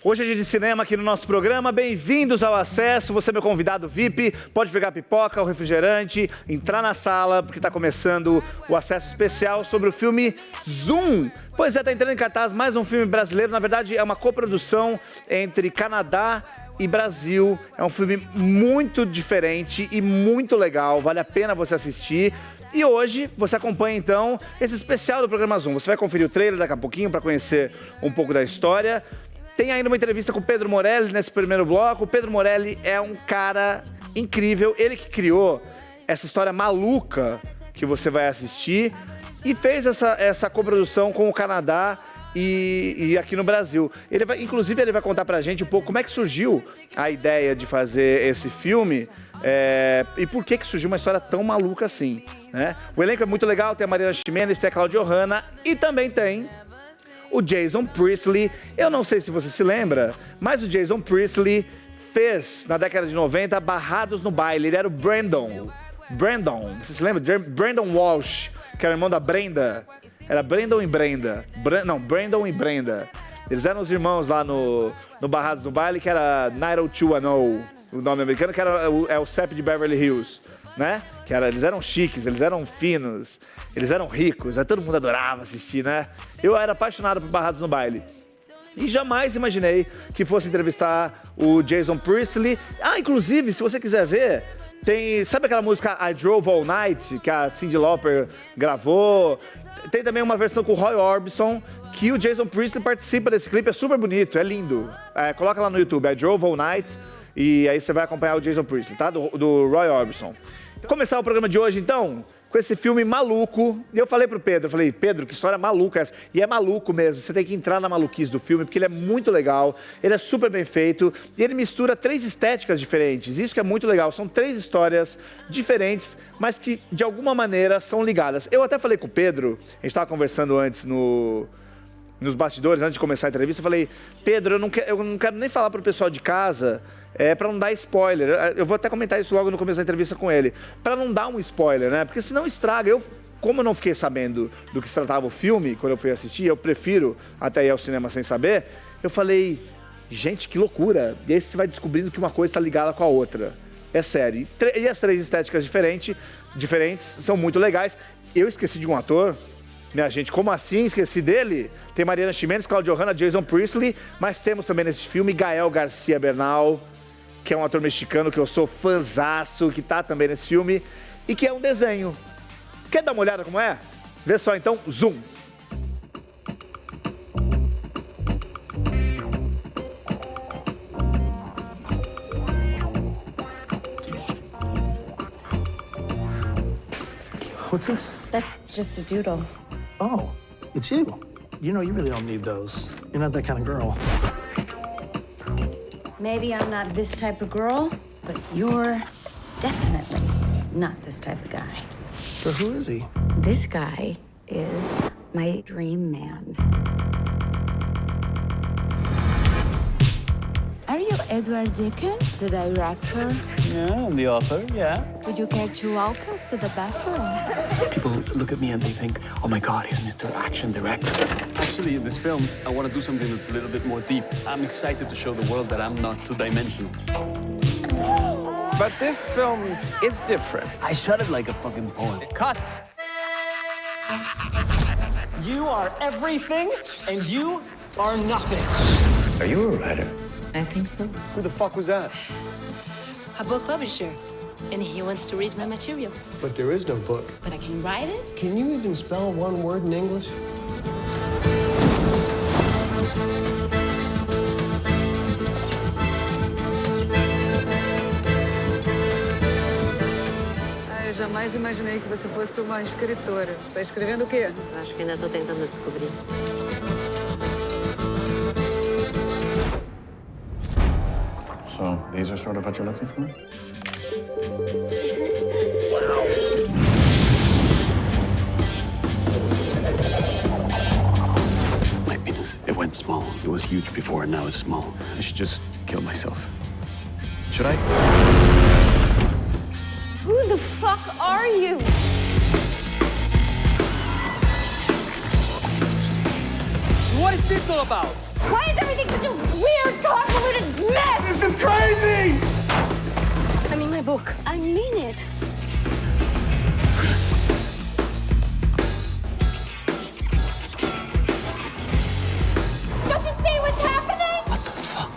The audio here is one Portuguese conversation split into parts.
Hoje é dia de cinema aqui no nosso programa. Bem-vindos ao Acesso. Você é meu convidado VIP. Pode pegar a pipoca, o refrigerante, entrar na sala, porque está começando o Acesso especial sobre o filme Zoom. Pois é, está entrando em cartaz mais um filme brasileiro. Na verdade, é uma coprodução entre Canadá e Brasil. É um filme muito diferente e muito legal. Vale a pena você assistir. E hoje você acompanha, então, esse especial do programa Zoom. Você vai conferir o trailer daqui a pouquinho para conhecer um pouco da história. Tem ainda uma entrevista com o Pedro Morelli nesse primeiro bloco. O Pedro Morelli é um cara incrível. Ele que criou essa história maluca que você vai assistir e fez essa coprodução com o Canadá e aqui no Brasil. Inclusive, ele vai contar pra gente um pouco como é que surgiu a ideia de fazer esse filme e por que surgiu uma história tão maluca assim, né? O elenco é muito legal. Tem a Mariana Ximenes, tem a Cláudia Hanna e também tem o Jason Priestley. Eu não sei se você se lembra, mas o Jason Priestley fez, na década de 90, Barrados no Baile. Ele era o Brandon. Você se lembra? Brandon Walsh, que era irmão da Brenda. Era Brandon e Brenda. Brandon e Brenda. Eles eram os irmãos lá no Barrados no Baile, que era 90210, o nome americano, que era o CEP de Beverly Hills, né? Eles eram chiques, eles eram finos, eles eram ricos, todo mundo adorava assistir, né? Eu era apaixonado por Barrados no Baile. E jamais imaginei que fosse entrevistar o Jason Priestley. Inclusive, se você quiser ver, sabe aquela música I Drove All Night, que a Cyndi Lauper gravou? Tem também uma versão com o Roy Orbison, que o Jason Priestley participa desse clipe, é super bonito, é lindo. Coloca lá no YouTube, I Drove All Night, e aí você vai acompanhar o Jason Priestley, tá? Do Roy Orbison. Começar o programa de hoje, então, com esse filme maluco. E eu falei pro Pedro, Pedro, que história maluca é essa? E é maluco mesmo, você tem que entrar na maluquice do filme, porque ele é muito legal, ele é super bem feito, e ele mistura 3 estéticas diferentes. Isso que é muito legal, são 3 histórias diferentes, mas que, de alguma maneira, são ligadas. Eu até falei com o Pedro, a gente estava conversando antes nos bastidores, antes de começar a entrevista, eu falei, Pedro, eu não quero nem falar pro pessoal de casa, pra não dar spoiler. Eu vou até comentar isso logo no começo da entrevista com ele. Pra não dar um spoiler, né? Porque senão estraga. Como eu não fiquei sabendo do que se tratava o filme, quando eu fui assistir, eu prefiro até ir ao cinema sem saber, eu falei, gente, que loucura. E aí você vai descobrindo que uma coisa está ligada com a outra. É sério. E as 3 estéticas diferentes são muito legais. Eu esqueci de um ator. Minha gente, como assim? Esqueci dele? Tem Mariana Ximenes, Cláudia Hanna, Jason Priestley, mas temos também nesse filme Gael Garcia Bernal, que é um ator mexicano que eu sou fãzaço, que tá também nesse filme, e que é um desenho. Quer dar uma olhada como é? Vê só então, Zoom. What's this? That's just a doodle. Oh, it's you. You know, you really don't need those. You're not that kind of girl. Maybe I'm not this type of girl, but you're definitely not this type of guy. So who is he? This guy is my dream man. Are you Edward Deacon, the director? Yeah, I'm the author, yeah. Would you care to walk us to the bathroom? People look at me and they think, oh my God, he's Mr. Action Director. Actually, in this film, I want to do something that's a little bit more deep. I'm excited to show the world that I'm not two-dimensional. But this film is different. I shot it like a fucking poem. Cut! You are everything, and you are nothing. Are you a writer? I think so. Who the fuck was that? A book publisher. And he wants to read my material. But there is no book. But I can write it? Can you even spell one word in English? Eu jamais imaginei que você fosse uma escritora. Tá escrevendo o quê? Acho que ainda estou tentando descobrir. So, these are sort of what you're looking for? My penis, it went small. It was huge before, and now it's small. I should just kill myself. Should I? Who the fuck are about? Why is everything such a weird, convoluted mess? This is crazy! I mean my book. I mean it. Don't you see what's happening? What the fuck?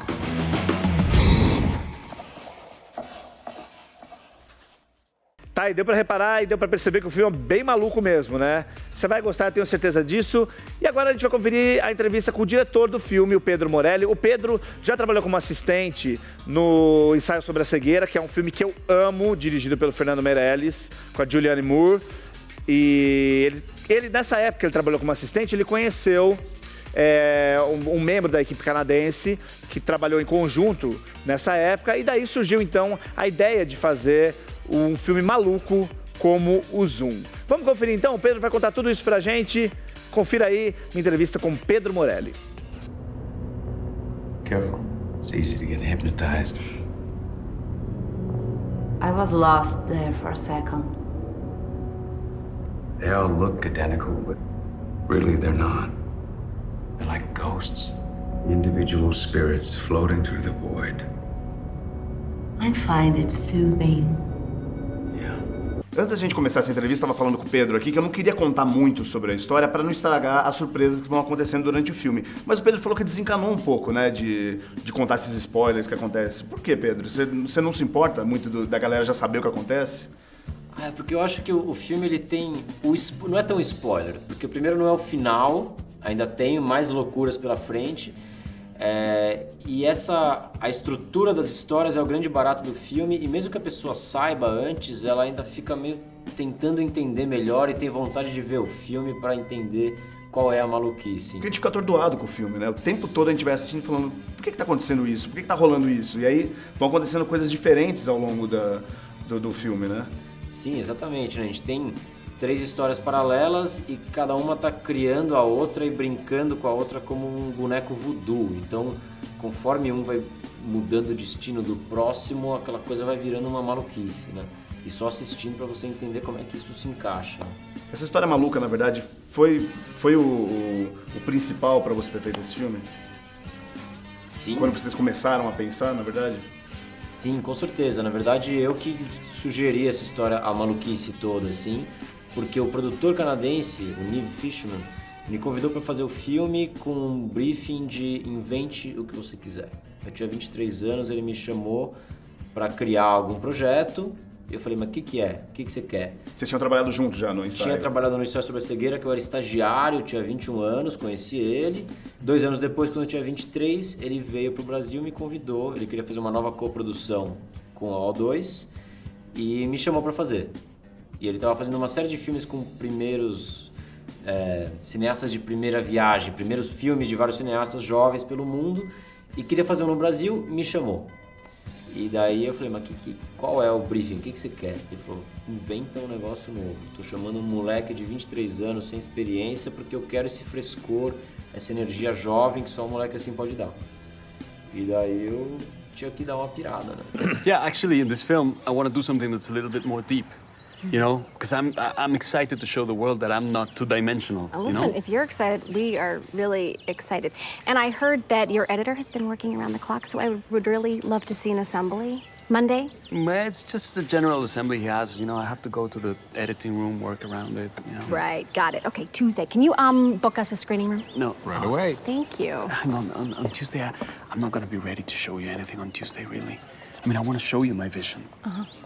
Tá, e deu pra reparar e deu pra perceber que o filme é bem maluco mesmo, né? Você vai gostar, eu tenho certeza disso. E agora a gente vai conferir a entrevista com o diretor do filme, o Pedro Morelli. O Pedro já trabalhou como assistente no Ensaio sobre a Cegueira, que é um filme que eu amo, dirigido pelo Fernando Meirelles, com a Julianne Moore. E ele nessa época, ele trabalhou como assistente, ele conheceu um membro da equipe canadense que trabalhou em conjunto nessa época. E daí surgiu, então, a ideia de fazer um filme maluco como o Zoom. Vamos conferir então? O Pedro vai contar tudo isso pra gente. Confira aí minha entrevista com Pedro Morelli. Careful. It's easy to get hypnotized. I was lost there for a second. They all look identical, but really they're not. They're like ghosts. Individual spirits floating through the void. I find it soothing. Antes da gente começar essa entrevista, eu estava falando com o Pedro aqui que eu não queria contar muito sobre a história para não estragar as surpresas que vão acontecendo durante o filme. Mas o Pedro falou que desencanou um pouco, né, de contar esses spoilers que acontecem. Por quê, Pedro? Você não se importa muito da galera já saber o que acontece? É porque eu acho que o filme ele tem... não é tão spoiler, porque primeiro não é o final, ainda tem mais loucuras pela frente. E a estrutura das histórias é o grande barato do filme, e mesmo que a pessoa saiba antes, ela ainda fica meio tentando entender melhor e tem vontade de ver o filme para entender qual é a maluquice. Porque a gente fica atordoado com o filme, né? O tempo todo a gente vai assistindo falando, por que tá acontecendo isso? Por que tá rolando isso? E aí vão acontecendo coisas diferentes ao longo do filme, né? Sim, exatamente, né? A gente tem 3 histórias paralelas e cada uma tá criando a outra e brincando com a outra como um boneco voodoo. Então, conforme um vai mudando o destino do próximo, aquela coisa vai virando uma maluquice, né? E só assistindo para você entender como é que isso se encaixa. Essa história maluca, na verdade, foi o principal para você ter feito esse filme? Sim. Quando vocês começaram a pensar, na verdade? Sim, com certeza. Na verdade, eu que sugeri essa história, a maluquice toda, assim, porque o produtor canadense, o Niv Fishman, me convidou para fazer o filme com um briefing de invente o que você quiser. Eu tinha 23 anos, ele me chamou para criar algum projeto. Eu falei, mas o que é? O que você quer? Vocês tinham trabalhado junto já no ensaio? Tinha trabalhado no Ensaio sobre a Cegueira, que eu era estagiário, tinha 21 anos, conheci ele. 2 anos depois, quando eu tinha 23, ele veio pro Brasil, me convidou. Ele queria fazer uma nova coprodução com a O2 e me chamou para fazer. E ele estava fazendo uma série de filmes com primeiros cineastas de primeira viagem, primeiros filmes de vários cineastas jovens pelo mundo, e queria fazer um no Brasil e me chamou. E daí eu falei, mas qual é o briefing? O que você quer? Ele falou, inventa um negócio novo. Tô chamando um moleque de 23 anos sem experiência porque eu quero esse frescor, essa energia jovem que só um moleque assim pode dar. E daí eu tinha que dar uma pirada, né? Yeah, actually in this film I want to do something that's a little bit more deep. You know, because I'm excited to show the world that I'm not two-dimensional. Listen, if you're excited, we are really excited. And I heard that your editor has been working around the clock, so I would really love to see an assembly. Monday? Well, it's just the general assembly he has. You know, I have to go to the editing room, work around it, you know. Right, got it. Okay, Tuesday. Can you book us a screening room? No. Right away. Thank you. Hang on Tuesday, I'm not going to be ready to show you anything on Tuesday, really. I mean, I want to show you my vision.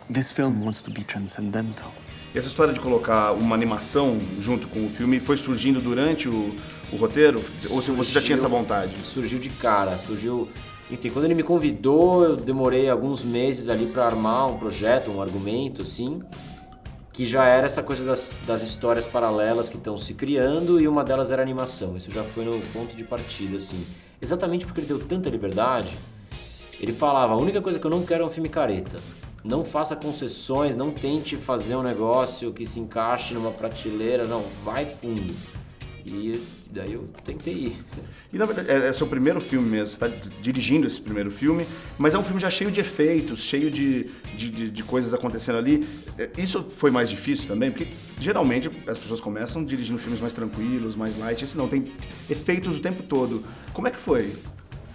This film wants to be transcendental. E essa história de colocar uma animação junto com o filme foi surgindo durante o roteiro? Ou você já tinha essa vontade? Surgiu de cara, Enfim, quando ele me convidou, eu demorei alguns meses ali para armar um projeto, um argumento, assim, que já era essa coisa das histórias paralelas que estão se criando, e uma delas era a animação. Isso já foi no ponto de partida, assim. Exatamente porque ele deu tanta liberdade. Ele falava, a única coisa que eu não quero é um filme careta. Não faça concessões, não tente fazer um negócio que se encaixe numa prateleira, não, vai fundo. E daí eu tentei ir. E na verdade, é seu primeiro filme mesmo, você está dirigindo esse primeiro filme, mas é um filme já cheio de efeitos, cheio de coisas acontecendo ali. Isso foi mais difícil também, porque geralmente as pessoas começam dirigindo filmes mais tranquilos, mais light, esse não, tem efeitos o tempo todo. Como é que foi?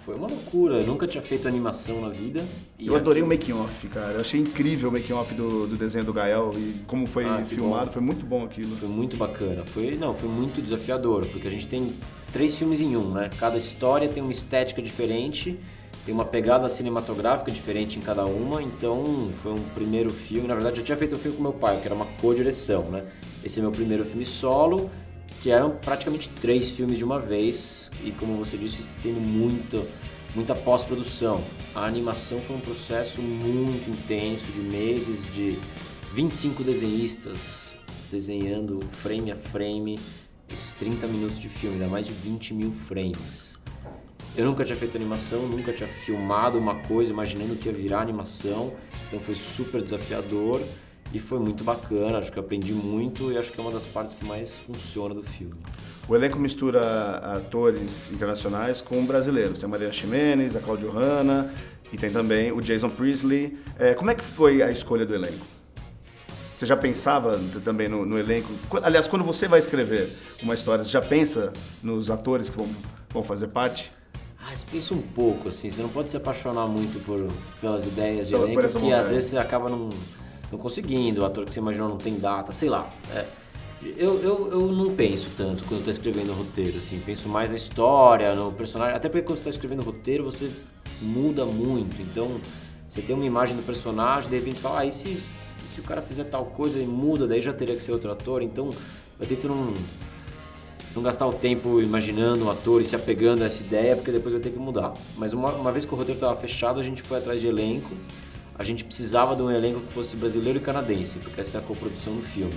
Foi uma loucura, eu nunca tinha feito animação na vida. Eu adorei o making-off, cara. Eu achei incrível o making-off do desenho do Gael e como foi filmado, bom. Foi muito bom aquilo. Foi muito bacana, foi muito desafiador, porque a gente tem 3 filmes em um, né? Cada história tem uma estética diferente, tem uma pegada cinematográfica diferente em cada uma, então foi um primeiro filme. Na verdade, eu tinha feito um filme com meu pai, que era uma co-direção, né? Esse é meu primeiro filme solo, que eram praticamente 3 filmes de uma vez, e como você disse, tendo muita pós-produção. A animação foi um processo muito intenso, de meses, de 25 desenhistas desenhando frame a frame esses 30 minutos de filme, dá mais de 20 mil frames. Eu nunca tinha feito animação, nunca tinha filmado uma coisa imaginando que ia virar animação, então foi super desafiador. E foi muito bacana, acho que eu aprendi muito e acho que é uma das partes que mais funciona do filme. O elenco mistura atores internacionais com brasileiros. Tem a Maria Ximenes, a Cláudia Hanna e tem também o Jason Priestley. Como é que foi a escolha do elenco? Você já pensava também no elenco? Aliás, quando você vai escrever uma história, você já pensa nos atores que vão fazer parte? Você pensa um pouco, assim, você não pode se apaixonar muito pelas ideias de elenco, que às vezes você acaba não conseguindo, o ator que você imaginou não tem data, sei lá. Eu não penso tanto quando eu tô escrevendo o roteiro, assim, penso mais na história, no personagem, até porque quando você tá escrevendo o roteiro você muda muito, então você tem uma imagem do personagem, de repente você fala, e se o cara fizer tal coisa e muda, daí já teria que ser outro ator, então eu tento não gastar o tempo imaginando um ator e se apegando a essa ideia, porque depois vai ter que mudar. Mas uma vez que o roteiro estava fechado, a gente foi atrás de elenco. A gente precisava de um elenco que fosse brasileiro e canadense, porque essa é a coprodução do filme.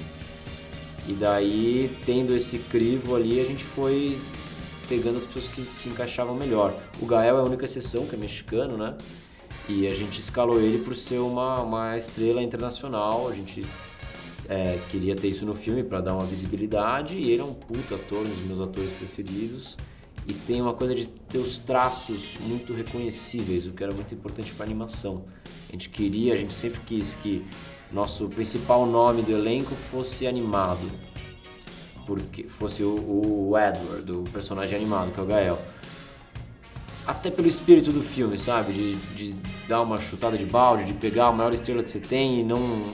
E daí, tendo esse crivo ali, a gente foi pegando as pessoas que se encaixavam melhor. O Gael é a única exceção, que é mexicano, né? E a gente escalou ele por ser uma estrela internacional. A gente queria ter isso no filme para dar uma visibilidade. E ele é um puta ator, um dos meus atores preferidos. E tem uma coisa de ter os traços muito reconhecíveis, o que era muito importante para animação. A gente sempre quis que nosso principal nome do elenco fosse animado, porque fosse o Edward, o personagem animado, que é o Gael. Até pelo espírito do filme, sabe? De dar uma chutada de balde, de pegar a maior estrela que você tem e não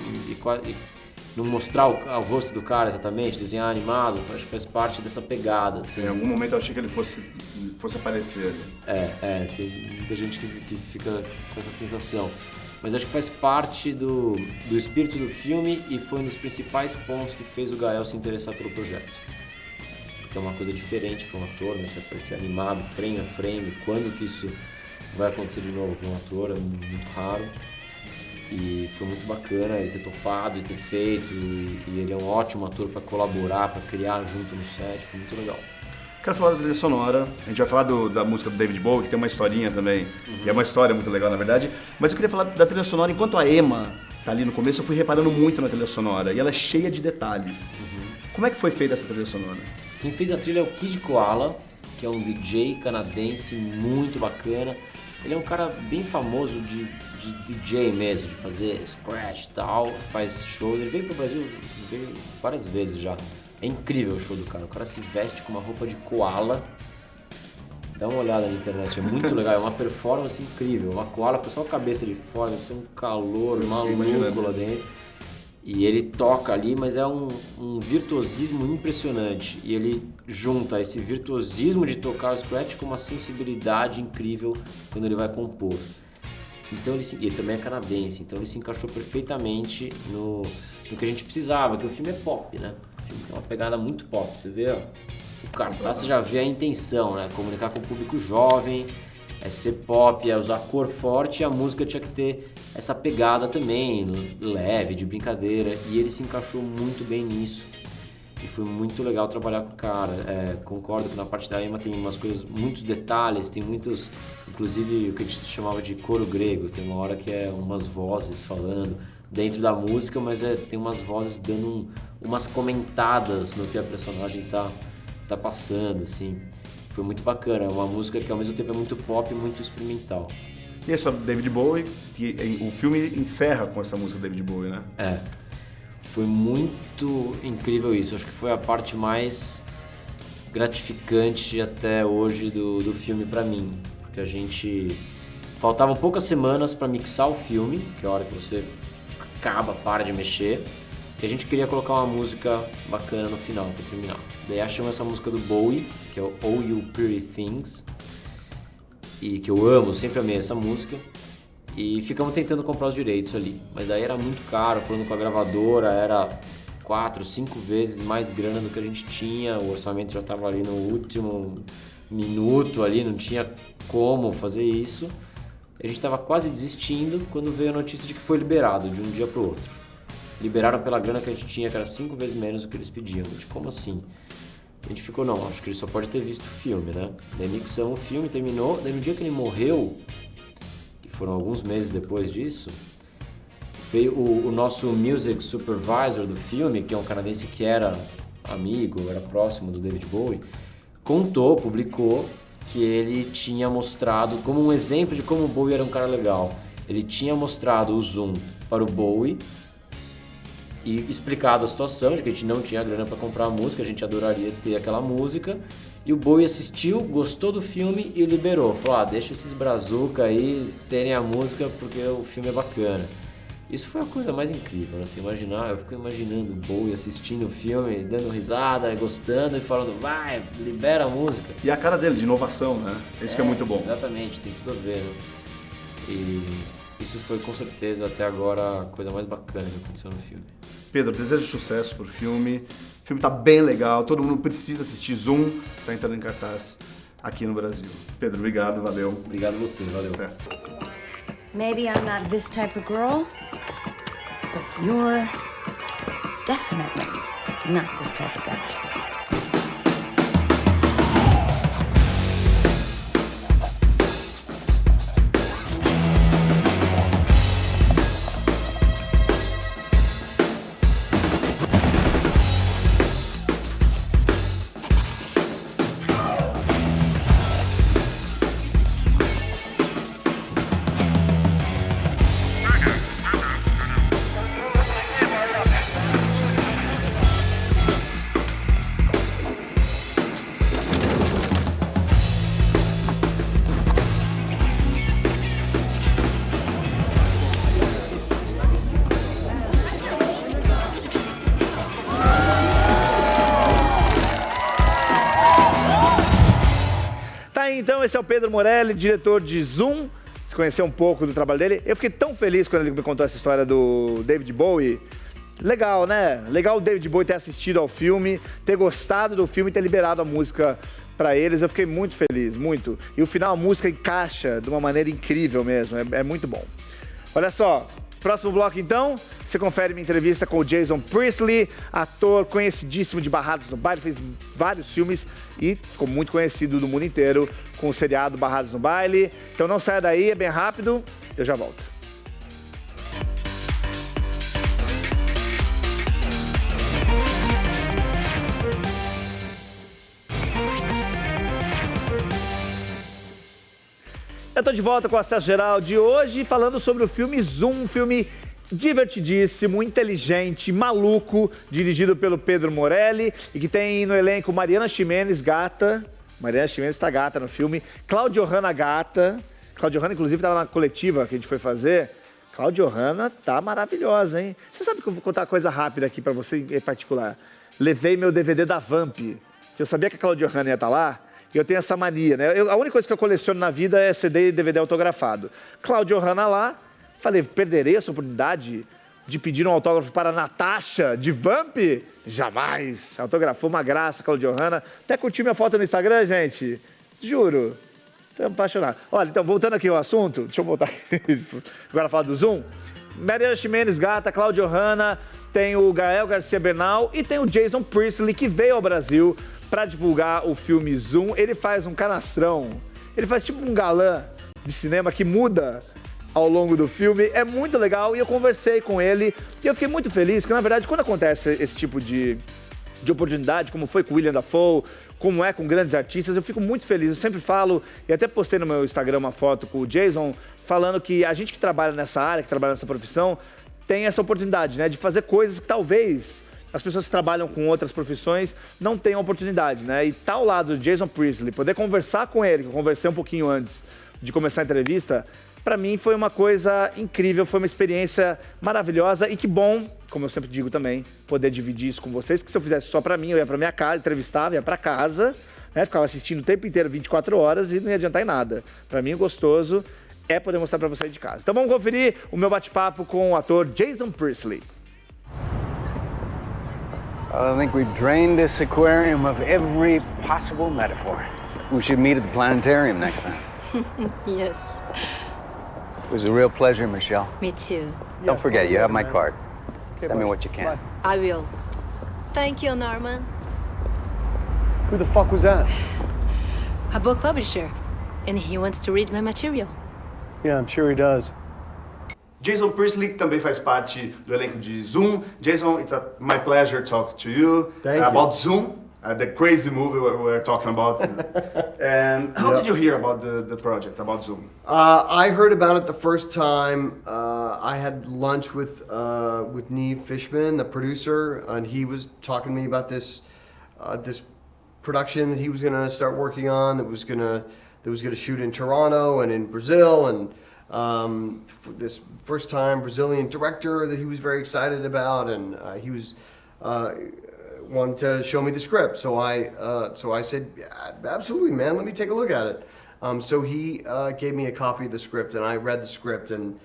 mostrar o rosto do cara exatamente, desenhar animado, acho que faz parte dessa pegada, assim. Em algum momento eu achei que ele fosse aparecer ali. Tem muita gente que fica com essa sensação. Mas acho que faz parte do espírito do filme e foi um dos principais pontos que fez o Gael se interessar pelo projeto. Porque é uma coisa diferente para um ator, né? Você aparecer animado, frame a frame, quando que isso vai acontecer de novo para um ator, é muito raro. E foi muito bacana ele ter topado e ter feito, e ele é um ótimo ator para colaborar, para criar junto no set, foi muito legal. Quero falar da trilha sonora, a gente vai falar da música do David Bowie, que tem uma historinha também, e é uma história muito legal na verdade, mas eu queria falar da trilha sonora. Enquanto a Emma tá ali no começo, eu fui reparando muito na trilha sonora, e ela é cheia de detalhes. Como é que foi feita essa trilha sonora? Quem fez a trilha é o Kid Koala, que é um DJ canadense muito bacana. Ele é um cara bem famoso de DJ mesmo, de fazer scratch e tal, faz show. Ele veio pro Brasil várias vezes já. É incrível o show do cara. O cara se veste com uma roupa de koala. Dá uma olhada na internet, é muito legal. É uma performance incrível. Uma koala fica só a cabeça de fora, deve ser um calor maluco lá dentro. E ele toca ali, mas é um virtuosismo impressionante. E ele junta esse virtuosismo de tocar o scratch com uma sensibilidade incrível quando ele vai compor. Então ele também é canadense, então ele se encaixou perfeitamente no que a gente precisava, porque o filme é pop, né? O filme tem uma pegada muito pop. Você vê o cartaz, você já vê a intenção, né? Comunicar com o público jovem, é ser pop, é usar cor forte, e a música tinha que ter essa pegada também, leve, de brincadeira, e ele se encaixou muito bem nisso. E foi muito legal trabalhar com o cara. Concordo que na parte da Emma tem umas coisas, muitos detalhes, tem muitos, inclusive o que a gente chamava de coro grego, tem uma hora que é umas vozes falando dentro da música, mas tem umas vozes dando umas comentadas no que a personagem tá tá passando, assim. Foi muito bacana, é uma música que ao mesmo tempo é muito pop e muito experimental. E é sobre David Bowie, o filme encerra com essa música do David Bowie, né? Foi muito incrível isso, acho que foi a parte mais gratificante até hoje do filme pra mim, porque a gente... Faltavam poucas semanas pra mixar o filme, que é a hora que você para de mexer, e a gente queria colocar uma música bacana no final, pra terminar. Daí achamos essa música do Bowie, que é o All You Pretty Things, e que eu amo, sempre amei essa música, e ficamos tentando comprar os direitos ali. Mas daí era muito caro, falando com a gravadora, era 4, 5 vezes mais grana do que a gente tinha, o orçamento já estava ali no último minuto, ali não tinha como fazer isso. A gente estava quase desistindo quando veio a notícia de que foi liberado de um dia para o outro. Liberaram pela grana que a gente tinha, que era 5 vezes menos do que eles pediam. A gente, como assim? A gente ficou, não, acho que ele só pode ter visto o filme, né? Daí mixamos o filme, terminou. Daí no dia que ele morreu, que foram alguns meses depois disso, veio o nosso music supervisor do filme, que é um canadense que era amigo, era próximo do David Bowie, publicou que ele tinha mostrado, como um exemplo de como o Bowie era um cara legal, ele tinha mostrado o Zoom para o Bowie e explicado a situação de que a gente não tinha grana para comprar a música, a gente adoraria ter aquela música, e o Bowie assistiu, gostou do filme e liberou, falou, deixa esses brazuca aí terem a música porque o filme é bacana. Isso foi a coisa mais incrível, né? Você imaginar, eu fico imaginando o Bowie assistindo o filme, dando risada, gostando e falando, vai, libera a música. E a cara dele, de inovação, né? Isso que é muito bom. Exatamente, tem tudo a ver, né? E isso foi com certeza até agora a coisa mais bacana que aconteceu no filme. Pedro, desejo sucesso pro filme. O filme tá bem legal, todo mundo precisa assistir. Zoom tá entrando em cartaz aqui no Brasil. Pedro, obrigado, valeu. Obrigado a você, valeu. Maybe I'm not this type of girl, but you're definitely not this type of guy. Então, esse é o Pedro Morelli, diretor de Zoom. Você conheceu um pouco do trabalho dele. Eu fiquei tão feliz quando ele me contou essa história do David Bowie. Legal, né? Legal o David Bowie ter assistido ao filme, ter gostado do filme e ter liberado a música pra eles. Eu fiquei muito feliz, muito. E o final, a música encaixa de uma maneira incrível mesmo. É muito bom. Olha só. Próximo bloco, então, você confere minha entrevista com o Jason Priestley, ator conhecidíssimo de Barrados no Baile, fez vários filmes e ficou muito conhecido no mundo inteiro com o seriado Barrados no Baile. Então não saia daí, é bem rápido, eu já volto. Eu tô de volta com o Acesso Geral de hoje, falando sobre o filme Zoom, um filme divertidíssimo, inteligente, maluco, dirigido pelo Pedro Morelli e que tem no elenco Mariana Ximenes, gata. Mariana Ximenes tá gata no filme. Cláudio Hanna, gata. Cláudio Hanna, inclusive, estava na coletiva que a gente foi fazer. Cláudio Hanna tá maravilhosa, hein? Você sabe que eu vou contar uma coisa rápida aqui pra você em particular. Levei meu DVD da Vamp. Eu sabia que a Cláudio Hanna ia estar lá. E eu tenho essa mania, né? A única coisa que eu coleciono na vida é CD e DVD autografado. Cláudio Hanna lá, falei, perderei essa oportunidade de pedir um autógrafo para a Natasha, de Vamp? Jamais! Autografou uma graça, Cláudio Hanna. Até curtiu minha foto no Instagram, gente. Juro. Estou apaixonado. Olha, então, voltando aqui ao assunto, deixa eu voltar aqui. Agora falar do Zoom. Mariana Ximenes, gata, Cláudio Hanna, tem o Gael Garcia Bernal e tem o Jason Priestley, que veio ao Brasil para divulgar o filme Zoom. Ele faz um canastrão, ele faz tipo um galã de cinema que muda ao longo do filme. É muito legal e eu conversei com ele e eu fiquei muito feliz que, na verdade, quando acontece esse tipo de de oportunidade, como foi com o William Dafoe, como é com grandes artistas. Eu fico muito feliz, eu sempre falo, e até postei no meu Instagram uma foto com o Jason, falando que a gente que trabalha nessa área, que trabalha nessa profissão, tem essa oportunidade, né, de fazer coisas que talvez as pessoas que trabalham com outras profissões não tenham oportunidade, né? E tá ao lado do Jason Priestley, poder conversar com ele, que eu conversei um pouquinho antes de começar a entrevista, para mim foi uma coisa incrível, foi uma experiência maravilhosa e que bom, como eu sempre digo também, poder dividir isso com vocês, que se eu fizesse só para mim, eu ia para minha casa, entrevistava, ia para casa, né? Ficava assistindo o tempo inteiro, 24 horas e não ia adiantar em nada. Para mim o gostoso é poder mostrar para você de casa. Então vamos conferir o meu bate-papo com o ator Jason Priestley. I think we've drained this aquarium of every possible metaphor. We should meet at the planetarium next time. Yes. It was a real pleasure, Michelle. Me too. Don't forget, you have my card. Send me what you can. I will. Thank you, Norman. Who the fuck was that? A book publisher. And he wants to read my material. Yeah, I'm sure he does. Jason Priestley, que também faz parte do elenco de Zoom. Jason, it's my pleasure to talk to you about Zoom, the crazy movie we're talking about. And how did you hear about the project, about Zoom? I heard about it the first time. I had lunch with Neve Fishman, the producer, and he was talking to me about this production that he was going to start working on that was going to shoot in Toronto and in Brazil, and for this first time Brazilian director that he was very excited about, and he was wanted to show me the script. So I said, absolutely, man, let me take a look at it. So he gave me a copy of the script, and I read the script, and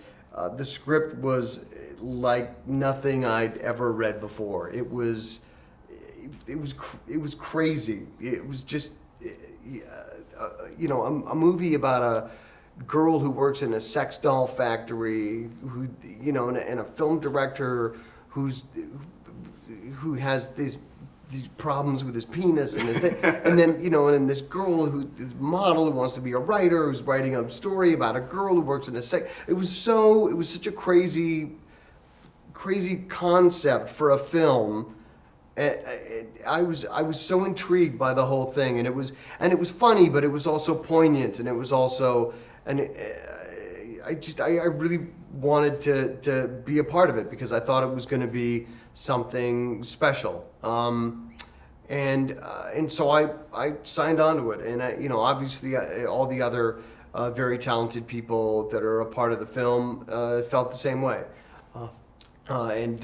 the script was like nothing I'd ever read before. It was crazy. It was just a movie about a girl who works in a sex doll factory, and a film director who has these problems with his penis and and then and this girl this model who wants to be a writer, who's writing a story about a girl who works in a sex. It was such a crazy concept for a film. I was so intrigued by the whole thing, and it was funny, but it was also poignant, and it was also, I really wanted to be a part of it because I thought it was going to be something special, and so I signed on to it, and obviously all the other very talented people that are a part of the film felt the same way. And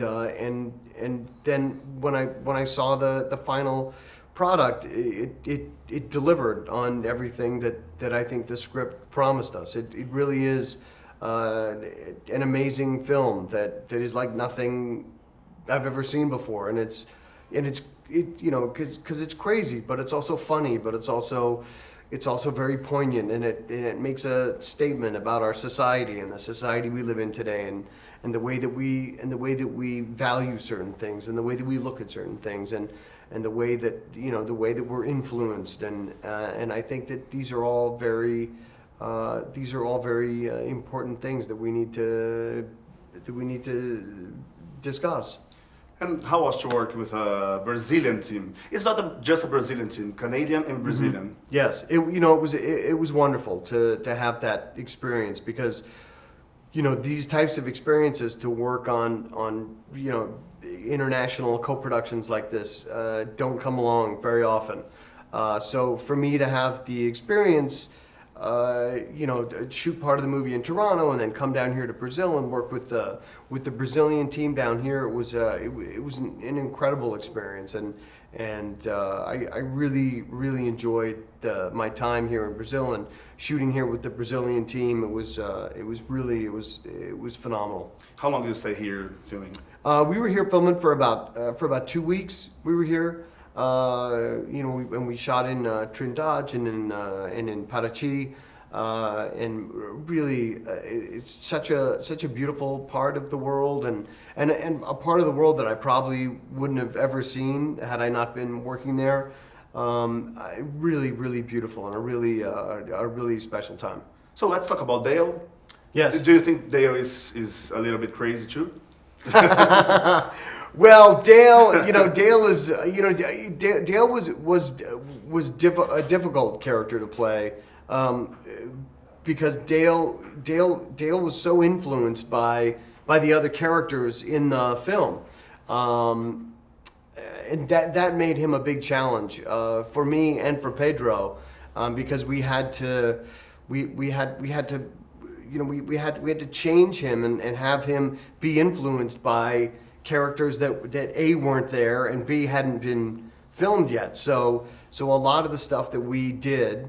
then when I saw the final product, it delivered on everything that I think the script promised us. It really is an amazing film that is like nothing I've ever seen before, and it's because it's crazy, but it's also funny, but it's also very poignant, and it makes a statement about our society and the society we live in today, and the way that we value certain things, and the way that we look at certain things, and the way that we're influenced, and I think that these are all very important things that we need to discuss. And how was to work with a Brazilian team? It's not just a Brazilian team, Canadian and Brazilian. Mm-hmm. Yes, it was wonderful to have that experience, because these types of experiences, to work on international co-productions like this don't come along very often. So for me to have the experience, shoot part of the movie in Toronto and then come down here to Brazil and work with the Brazilian team down here, it was an incredible experience, and I really enjoyed my time here in Brazil and shooting here with the Brazilian team. It was phenomenal. How long did you stay here filming? We were here filming for about 2 weeks. We were here. And we shot in Trindade and in Paraty, and really it's such a beautiful part of the world, and a part of the world that I probably wouldn't have ever seen had I not been working there. Really beautiful, and a really special time. So let's talk about Dale. Yes. Do you think Dale is a little bit crazy too? Well, Dale, Dale is, Dale was a difficult character to play, because Dale was so influenced by the other characters in the film, and that made him a big challenge for me and for Pedro, because we had to change him and have him be influenced by characters that A, weren't there, and B, hadn't been filmed yet. So a lot of the stuff that we did,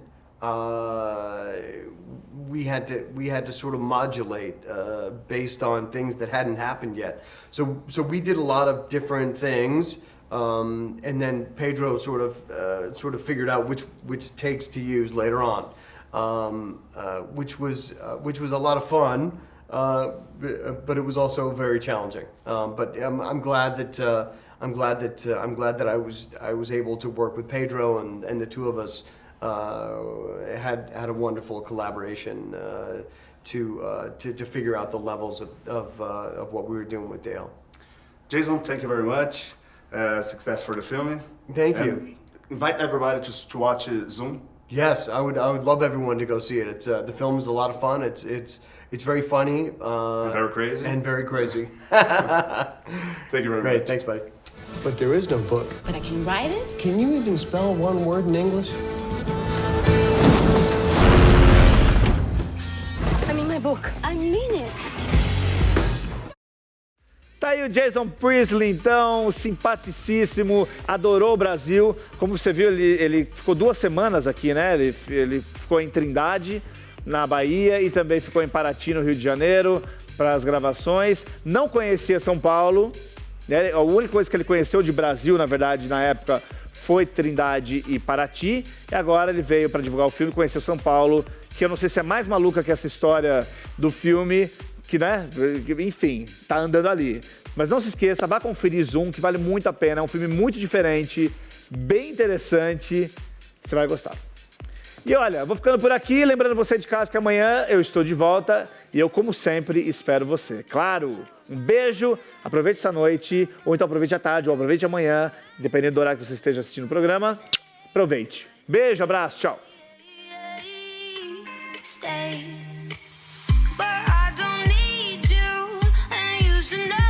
we had to sort of modulate based on things that hadn't happened yet. So we did a lot of different things, and then Pedro sort of figured out which takes to use later on, which was a lot of fun. But it was also very challenging. But I'm glad that I was able to work with Pedro, and the two of us had a wonderful collaboration to figure out the levels of what we were doing with Dale. Jason, thank you very much. Success for the filming. Thank you. Invite everybody to watch Zoom. Yes, I would love everyone to go see it. It's the film is a lot of fun. It's very funny. Very crazy. And very crazy. Thank you very much. Great, thanks, buddy. But there is no book. But I can write it? Can you even spell one word in English? I mean my book. I mean it. Tá aí o Jason Priestley, então, simpaticíssimo, adorou o Brasil. Como você viu, ele ficou 2 semanas aqui, né? Ele ficou em Trindade, na Bahia, e também ficou em Paraty, no Rio de Janeiro, para as gravações. Não conhecia São Paulo, né? A única coisa que ele conheceu de Brasil, na verdade, na época, foi Trindade e Paraty. E agora ele veio para divulgar o filme, conheceu São Paulo, que eu não sei se é mais maluca que essa história do filme, que, né, enfim, tá andando ali. Mas não se esqueça, vá conferir Zoom, que vale muito a pena. É um filme muito diferente, bem interessante, você vai gostar. E olha, vou ficando por aqui, lembrando você de casa que amanhã eu estou de volta e eu, como sempre, espero você. Claro, um beijo, aproveite essa noite, ou então aproveite a tarde, ou aproveite amanhã, dependendo do horário que você esteja assistindo o programa, aproveite. Beijo, abraço, tchau. But I don't need you, and you should know.